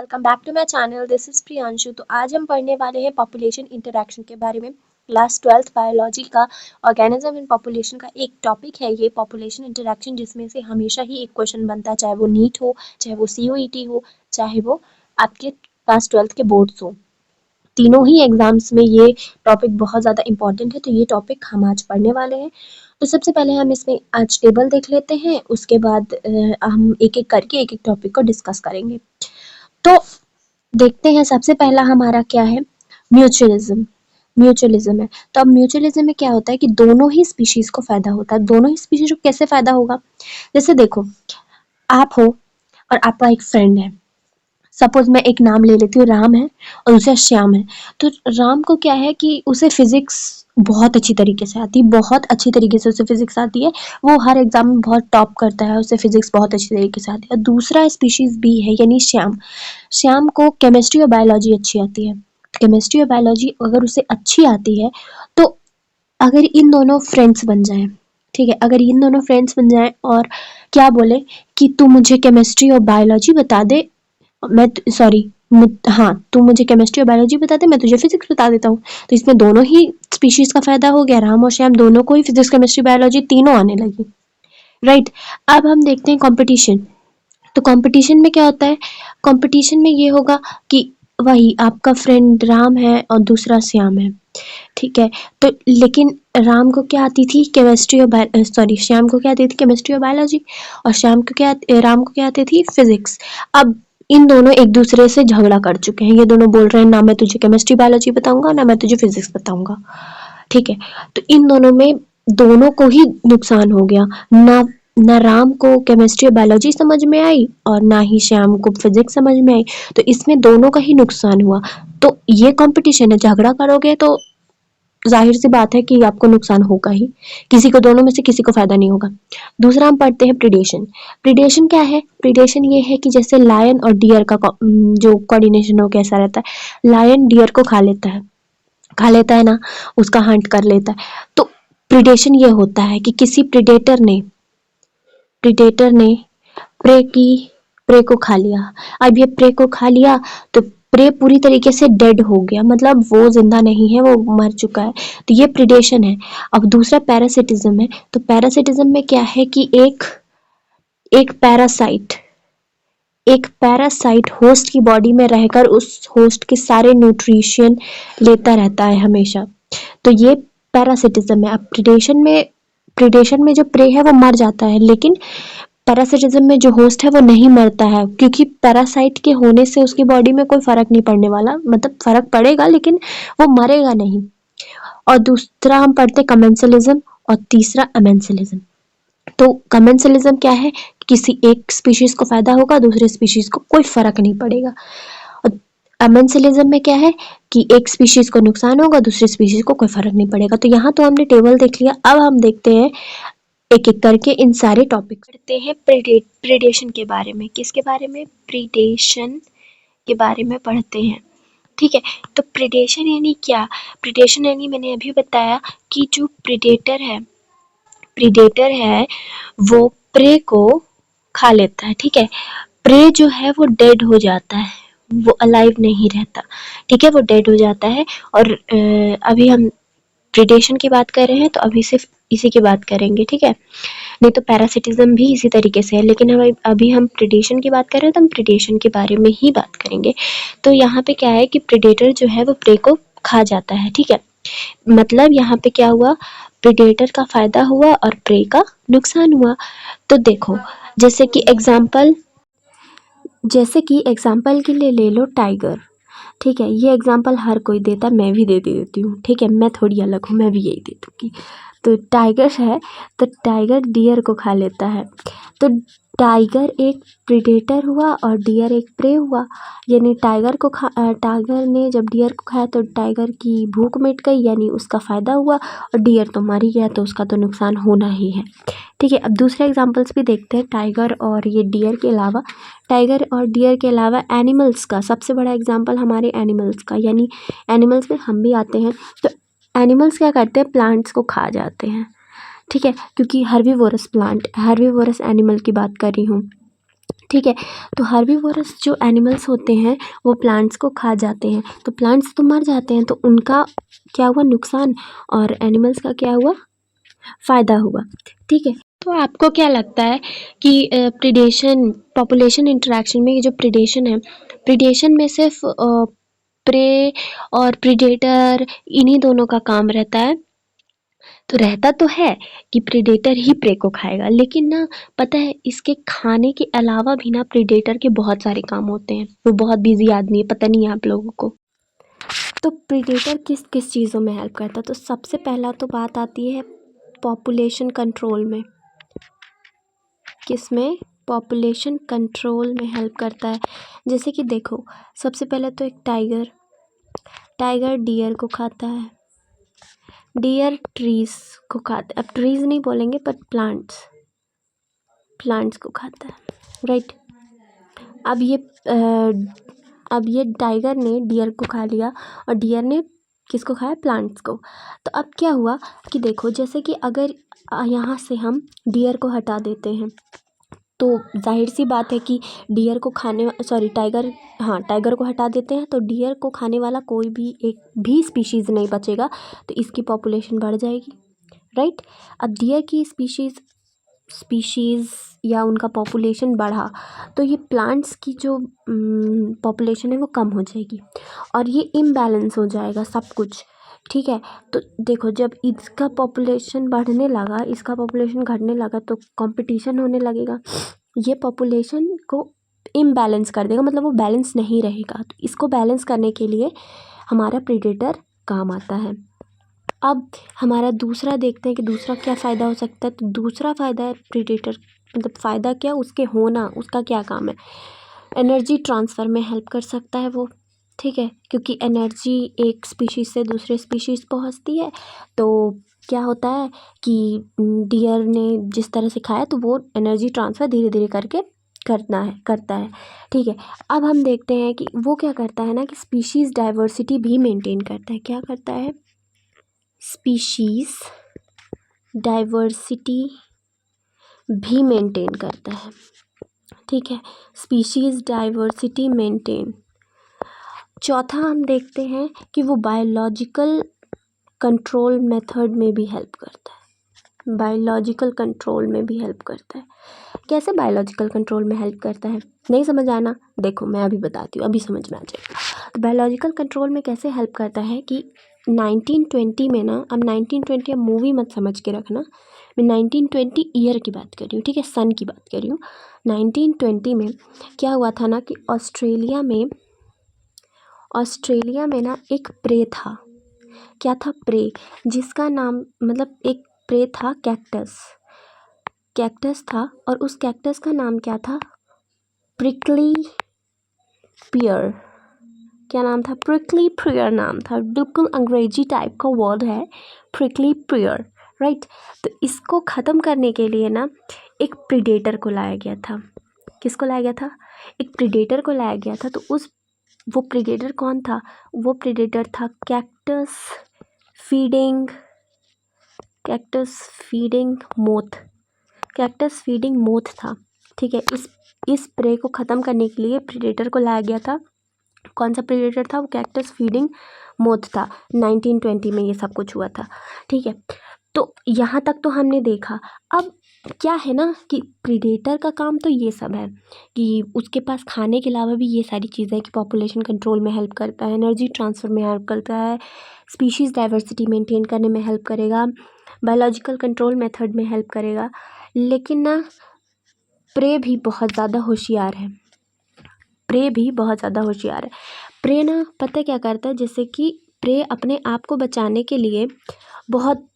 Welcome back to my channel. This is Priyanshu. तो आज हम पढ़ने वाले हैं पॉपुलेशन इंटरैक्शन के बारे में। क्लास 12th बायोलॉजी का ऑर्गेनिज्म इन पॉपुलेशन का एक टॉपिक है ये पॉपुलेशन इंटरैक्शन, जिसमें से हमेशा ही एक क्वेश्चन बनता है, चाहे वो नीट हो, चाहे वो CUET हो, चाहे वो आपके क्लास 12th के बोर्ड्स हो। तीनों ही एग्जाम्स में ये टॉपिक बहुत ज़्यादा इंपॉर्टेंट है, तो ये टॉपिक हम आज पढ़ने वाले हैं। तो सबसे पहले हम इसमें आज टेबल देख लेते हैं, उसके बाद हम एक एक करके एक एक टॉपिक को डिस्कस करेंगे। तो देखते हैं सबसे पहला हमारा क्या है, म्यूचुअलिज्म। म्यूचुअलिज्म है। तो अब म्यूचुअलिज्म में क्या होता है कि दोनों ही स्पीशीज को फायदा होता है। दोनों ही स्पीशीज को कैसे फायदा होगा, जैसे देखो आप हो और आपका एक फ्रेंड है। सपोज मैं एक नाम ले लेती हूँ, राम है और दूसरा श्याम है। तो राम को क्या है कि उसे फिजिक्स बहुत अच्छी तरीके से आती है, बहुत अच्छी तरीके से उसे फिजिक्स आती है। वो हर एग्जाम में बहुत टॉप करता है, उसे फिजिक्स बहुत अच्छी तरीके से आती है। और दूसरा स्पीशीज बी है यानी श्याम। श्याम को केमिस्ट्री और बायोलॉजी अच्छी आती है। केमिस्ट्री और बायोलॉजी अगर उसे अच्छी आती है तो अगर इन दोनों फ्रेंड्स बन जाएं, ठीक है, अगर इन दोनों फ्रेंड्स बन जाएं और क्या बोले कि तू मुझे केमिस्ट्री और बायोलॉजी बता दे, मैं सॉरी हाँ, तू मुझे केमिस्ट्री और बायोलॉजी बता दे, मैं तुझे फिजिक्स बता देता हूँ। तो इसमें दोनों ही स्पीशीज का फायदा हो गया, राम और श्याम दोनों को ही फिजिक्स केमिस्ट्री बायोलॉजी तीनों आने लगी, राइट। अब हम देखते हैं कंपटीशन। तो कंपटीशन में क्या होता है, कंपटीशन में ये होगा कि वही आपका फ्रेंड राम है और दूसरा श्याम है, ठीक है। तो लेकिन राम को क्या आती थी, केमिस्ट्री और श्याम को क्या आती थी, केमिस्ट्री और बायोलॉजी, और राम को क्या आती थी, फिजिक्स। अब इन दोनों एक दूसरे से झगड़ा कर चुके हैं, ये दोनों बोल रहे हैं ना मैं तुझे केमिस्ट्री बायोलॉजी बताऊंगा ना मैं तुझे फिजिक्स बताऊंगा, ठीक है। तो इन दोनों में दोनों को ही नुकसान हो गया, ना राम को केमिस्ट्री और बायोलॉजी समझ में आई और ना ही श्याम को फिजिक्स समझ में आई। तो इसमें दोनों का ही नुकसान हुआ। तो ये कंपटीशन है, झगड़ा करोगे तो जाहिर सी बात है कि आपको नुकसान होगा ही, किसी को, दोनों में से किसी को फायदा नहीं होगा। दूसरा हम पढ़ते हैं प्रीडेशन। प्रीडेशन क्या है, प्रीडेशन ये है कि जैसे लायन और डियर का जो कोऑर्डिनेशन हो कैसा रहता है, लायन डियर को खा लेता है ना, उसका हंट कर लेता है। तो प्रीडेशन ये होता है कि किसी प्रीडेटर ने प्रे को खा लिया। अब ये प्रे को खा लिया तो प्रे पूरी तरीके से डेड हो गया, मतलब वो जिंदा नहीं है, वो मर चुका है। तो ये प्रीडेशन है। अब दूसरा पैरासिटिज्म है। तो पैरासिटिज्म में क्या है कि एक पैरासाइट होस्ट की बॉडी में रहकर उस होस्ट के सारे न्यूट्रिशन लेता रहता है हमेशा। तो ये पैरासिटिज्म है। अब प्रीडेशन में जो प्रे है वो मर जाता है, लेकिन पैरासिटिज्म में जो होस्ट है वो नहीं मरता है, क्योंकि पैरासाइट के होने से उसकी बॉडी में कोई फर्क नहीं पड़ने वाला, मतलब फर्क पड़ेगा लेकिन वो मरेगा नहीं। और दूसरा हम पढ़ते कमेंसलिज्म और तीसरा अमेंसलिज्म। तो कमेंसलिज्म क्या है, किसी एक स्पीशीज को फायदा होगा, दूसरे स्पीशीज को कोई फर्क नहीं पड़ेगा। और अमेंसलिज्म में क्या है कि एक स्पीशीज को नुकसान होगा, दूसरी स्पीशीज को कोई फर्क नहीं पड़ेगा। तो यहाँ तो हमने टेबल देख लिया। अब हम देखते हैं एक एक करके इन सारे टॉपिक पढ़ते हैं। प्रीडेशन के बारे में, किसके बारे में, प्रीडेशन के बारे में पढ़ते हैं, ठीक है। तो प्रीडेशन यानी क्या, प्रीडेशन यानी मैंने अभी बताया कि जो प्रीडेटर है वो प्रे को खा लेता है, ठीक है। प्रे जो है वो डेड हो जाता है, वो अलाइव नहीं रहता, ठीक है, वो डेड हो जाता है। और अभी हम प्रीडेशन की बात कर रहे हैं तो अभी सिर्फ इसी की बात करेंगे, ठीक है। नहीं तो पैरासिटिज्म भी इसी तरीके से है, लेकिन हम अभी हम प्रीडेशन की बात कर रहे हैं तो हम प्रीडेशन के बारे में ही बात करेंगे। तो यहाँ पे क्या है कि प्रीडेटर जो है वो प्रे को खा जाता है, ठीक है। मतलब यहाँ पे क्या हुआ, प्रीडेटर का फायदा हुआ और प्रे का नुकसान हुआ। तो देखो जैसे कि एग्जाम्पल के लिए ले लो टाइगर, ठीक है। ये एग्जाम्पल हर कोई देता, मैं भी दे देती हूँ, ठीक है, मैं थोड़ी अलग हूँ, मैं भी यही दे दूँगी। तो टाइगर है, तो टाइगर डियर को खा लेता है। तो टाइगर एक प्रीडेटर हुआ और डियर एक प्रे हुआ, यानी टाइगर ने जब डियर को खाया तो टाइगर की भूख मिट गई, यानी उसका फ़ायदा हुआ, और डियर तो मर ही गया तो उसका तो नुकसान होना ही है, ठीक है। अब दूसरे एग्जाम्पल्स भी देखते हैं टाइगर और ये डियर के अलावा। टाइगर और डियर के अलावा एनिमल्स का सबसे बड़ा एग्जाम्पल हमारे एनिमल्स का, यानी एनिमल्स में हम भी आते हैं। तो एनिमल्स क्या करते हैं, प्लांट्स को खा जाते हैं, ठीक है, क्योंकि हर्बीवोरस एनिमल की बात कर रही हूँ। ठीक है। तो हर्बीवोरस जो एनिमल्स होते हैं वो प्लांट्स को खा जाते हैं, तो प्लांट्स तो मर जाते हैं, तो उनका क्या हुआ, नुकसान, और एनिमल्स का क्या हुआ, फ़ायदा हुआ। ठीक है। तो आपको क्या लगता है कि प्रीडेशन पॉपुलेशन इंटरेक्शन में ये जो प्रीडेशन है, प्रीडेशन में सिर्फ प्रे और प्रीडेटर इन्हीं दोनों का काम रहता है? तो रहता तो है कि प्रीडेटर ही प्रे को खाएगा, लेकिन ना पता है इसके खाने के अलावा भी ना प्रीडेटर के बहुत सारे काम होते हैं। वो बहुत बिजी आदमी है, पता नहीं है आप लोगों को। तो प्रीडेटर किस किस चीज़ों में हेल्प करता है? तो सबसे पहला तो बात आती है पॉपुलेशन कंट्रोल में। किस में? पॉपुलेशन कंट्रोल में हेल्प करता है। जैसे कि देखो, सबसे पहले तो एक टाइगर डियर को खाता है, डियर ट्रीज को खाता है। अब ट्रीज नहीं बोलेंगे पर प्लांट्स को खाता है, राइट। अब ये टाइगर ने डियर को खा लिया और डियर ने किसको खाया? प्लांट्स को। तो अब क्या हुआ कि देखो, जैसे कि अगर यहाँ से हम डियर को हटा देते हैं तो जाहिर सी बात है कि डियर को टाइगर को हटा देते हैं तो डियर को खाने वाला कोई भी एक भी स्पीशीज़ नहीं बचेगा, तो इसकी पॉपुलेशन बढ़ जाएगी, राइट। अब डियर की स्पीशीज़ या उनका पॉपुलेशन बढ़ा तो ये प्लांट्स की जो पॉपुलेशन है वो कम हो जाएगी और ये इम्बैलेंस हो जाएगा सब कुछ, ठीक है। तो देखो, जब इसका पॉपुलेशन बढ़ने लगा, इसका पॉपुलेशन घटने लगा तो कंपटीशन होने लगेगा, ये पॉपुलेशन को इम्बैलेंस कर देगा, मतलब वो बैलेंस नहीं रहेगा। तो इसको बैलेंस करने के लिए हमारा प्रीडेटर काम आता है। अब हमारा दूसरा देखते हैं कि दूसरा क्या फ़ायदा हो सकता है। तो दूसरा फ़ायदा है प्रीडेटर, मतलब फ़ायदा क्या, उसके होना, उसका क्या काम है, एनर्जी ट्रांसफ़र में हेल्प कर सकता है वो, ठीक है। क्योंकि एनर्जी एक स्पीशीज़ से दूसरे स्पीशीज़ पहुंचती है, तो क्या होता है कि डियर ने जिस तरह से खाया तो वो एनर्जी ट्रांसफ़र धीरे धीरे करके करता है, ठीक है। अब हम देखते हैं कि वो क्या करता है ना कि स्पीशीज़ डाइवर्सिटी भी मेंटेन करता है। क्या करता है? स्पीशीज़ डाइवर्सिटी भी मेंटेन करता है, ठीक है। Species diversity maintain. चौथा हम देखते हैं कि वो बायोलॉजिकल कंट्रोल मेथड में भी हेल्प करता है। बायोलॉजिकल कंट्रोल में भी हेल्प करता है। कैसे बायोलॉजिकल कंट्रोल में हेल्प करता है? नहीं समझ आना? देखो मैं अभी बताती हूँ, अभी समझ में आ जाएगा। तो बायोलॉजिकल कंट्रोल में कैसे हेल्प करता है कि 1920 में ना, अब 1920 अब मूवी मत समझ के रखना, मैं 1920 ईयर की बात कर रही हूँ, ठीक है, सन की बात कर रही हूँ। 1920 में क्या हुआ था ना कि ऑस्ट्रेलिया में ना एक प्रे था। क्या था? प्रे, जिसका नाम, मतलब एक प्रे था, कैक्टस था, और उस कैक्टस का नाम क्या था? प्रिकली पियर। क्या नाम था? प्रिकली पियर नाम था। बिल्कुल अंग्रेजी टाइप का वर्ड है, प्रिकली पियर, राइट। तो इसको ख़त्म करने के लिए ना एक प्रीडेटर को लाया गया था। किसको लाया गया था? एक प्रीडेटर को लाया गया था। तो वो प्रीडेटर कौन था? वो प्रीडेटर था कैक्टस फीडिंग मोथ था, ठीक है। इस प्रे को ख़त्म करने के लिए प्रीडेटर को लाया गया था। कौन सा प्रीडेटर था? वो कैक्टस फीडिंग मोथ था। 1920 में ये सब कुछ हुआ था, ठीक है। तो यहाँ तक तो हमने देखा। अब क्या है ना कि प्रीडेटर का काम तो ये सब है कि उसके पास खाने के अलावा भी ये सारी चीज़ें कि पॉपुलेशन कंट्रोल में हेल्प करता है, एनर्जी ट्रांसफ़र में हेल्प करता है, स्पीशीज़ डाइवर्सिटी मेंटेन करने में हेल्प करेगा, बायोलॉजिकल कंट्रोल मेथड में हेल्प करेगा। लेकिन ना प्रे भी बहुत ज़्यादा होशियार है। प्रे ना पता क्या करता है? जैसे कि प्रे अपने आप को बचाने के लिए बहुत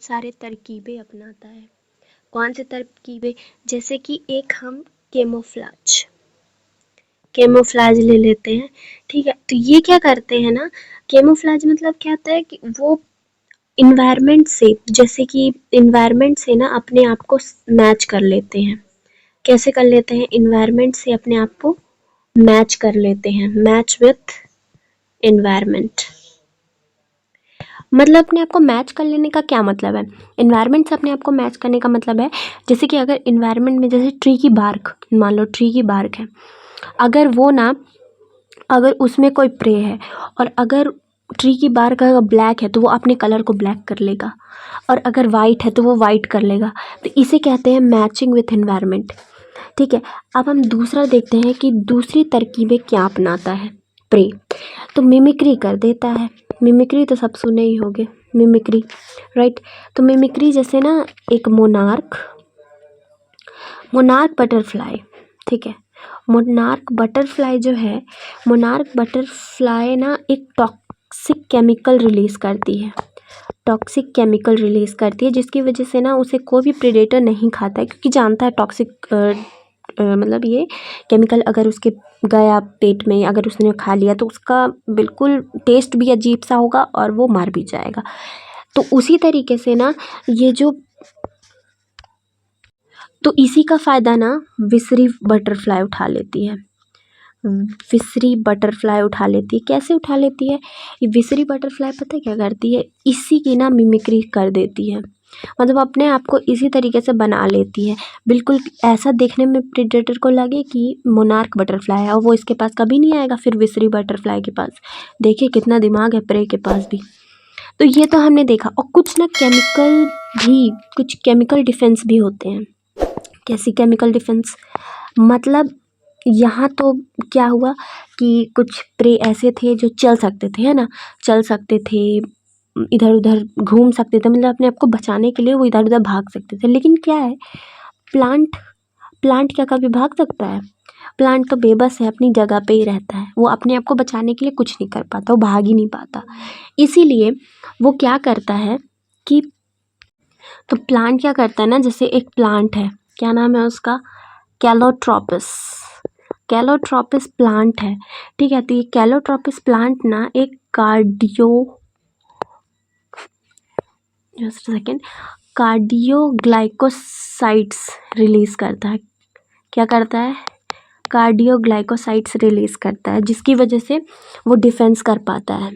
सारे तरकीबें अपनाता है। कौन से तरकीबें? जैसे कि एक हम केमोफ्लाज ले लेते हैं, ठीक है। तो ये क्या करते हैं ना, केमोफ्लाज मतलब क्या होता है कि वो इन्वायरमेंट से ना अपने आप को मैच कर लेते हैं। कैसे कर लेते हैं? इन्वायरमेंट से अपने आप को मैच कर लेते हैं, मैच विथ इन्वायरमेंट। मतलब अपने आप को मैच कर लेने का क्या मतलब है? एनवायरनमेंट से अपने आप को मैच करने का मतलब है, जैसे कि अगर एनवायरनमेंट में जैसे ट्री की बार्क, मान लो ट्री की बार्क है, अगर वो ना, अगर उसमें कोई प्रे है और अगर ट्री की बार्क अगर ब्लैक है तो वो अपने कलर को ब्लैक कर लेगा, और अगर वाइट है तो वो वाइट कर लेगा। तो इसे कहते हैं मैचिंग विथ एनवायरनमेंट। ठीक है, अब हम दूसरा देखते हैं कि दूसरी तरकीबें क्या अपनाता है प्रे। तो मिमिक्री कर देता है। मिमिक्री तो सब सुने ही होंगे, मिमिक्री, राइट। तो मिमिक्री जैसे ना एक मोनार्क बटरफ्लाई, ठीक है। मोनार्क बटरफ्लाई जो है, मोनार्क बटरफ्लाई ना एक टॉक्सिक केमिकल रिलीज़ करती है, टॉक्सिक केमिकल रिलीज़ करती है, जिसकी वजह से ना उसे कोई भी प्रेडेटर नहीं खाता है, क्योंकि जानता है टॉक्सिक मतलब ये केमिकल अगर उसके गया पेट में, अगर उसने खा लिया तो उसका बिल्कुल टेस्ट भी अजीब सा होगा और वो मर भी जाएगा। तो उसी तरीके से ना ये जो, तो इसी का फ़ायदा ना विसरी बटरफ्लाई उठा लेती है। विसरी बटरफ्लाई उठा लेती है। कैसे उठा लेती है? ये विसरी बटरफ्लाई पता है क्या करती है? इसी की ना मिमिक्री कर देती है, मतलब अपने आप को इसी तरीके से बना लेती है, बिल्कुल ऐसा देखने में प्रेडेटर को लगे कि मोनार्क बटरफ्लाई है, और वो इसके पास कभी नहीं आएगा फिर विसरी बटरफ्लाई के पास। देखिए कितना दिमाग है प्रे के पास भी। तो ये तो हमने देखा, और कुछ ना केमिकल भी, कुछ केमिकल डिफेंस भी होते हैं। कैसी केमिकल डिफेंस? मतलब यहाँ तो क्या हुआ कि कुछ प्रे ऐसे थे जो चल सकते थे, है ना, चल सकते थे, इधर उधर घूम सकते थे, मतलब अपने आप को बचाने के लिए वो इधर उधर भाग सकते थे। लेकिन क्या है, प्लांट प्लांट क्या कभी भाग सकता है? प्लांट तो बेबस है, अपनी जगह पे ही रहता है, वो अपने आप को बचाने के लिए कुछ नहीं कर पाता, वो भाग ही नहीं पाता। इसीलिए वो क्या करता है कि, तो प्लांट क्या करता है ना, जैसे एक प्लांट है, क्या नाम है उसका, कैलोट्रोपिस। कैलोट्रोपिस प्लांट है, ठीक है। तो ये कैलोट्रोपिस प्लांट ना एक कार्डियोग्लाइकोसाइड्स रिलीज़ करता है। क्या करता है? कार्डियोग्लाइकोसाइड्स रिलीज़ करता है, जिसकी वजह से वो डिफेंस कर पाता है,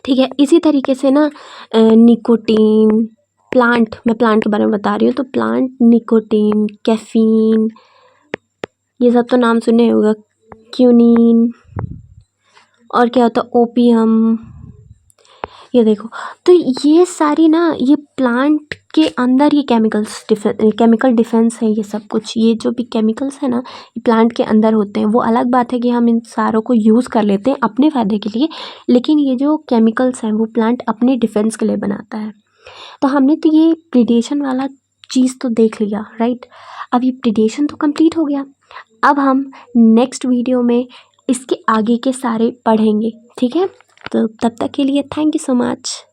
ठीक है। इसी तरीके से ना निकोटीन, प्लांट, मैं प्लांट के बारे में बता रही हूँ, तो प्लांट निकोटीन, कैफीन, ये सब तो नाम सुने होगा, क्यूनिन, और क्या होता है, ओपियम, ये देखो। तो ये सारी ना, ये प्लांट के अंदर ये केमिकल डिफेंस है, ये सब कुछ, ये जो भी केमिकल्स है ना, ये प्लांट के अंदर होते हैं। वो अलग बात है कि हम इन सारों को यूज़ कर लेते हैं अपने फ़ायदे के लिए, लेकिन ये जो केमिकल्स हैं वो प्लांट अपने डिफेंस के लिए बनाता है। तो हमने तो ये प्रिडेशन वाला चीज़ तो देख लिया, राइट। अब ये प्रिडेशन तो कंप्लीट हो गया। अब हम नेक्स्ट वीडियो में इसके आगे के सारे पढ़ेंगे, ठीक है। तो तब तक के लिए थैंक यू सो मच।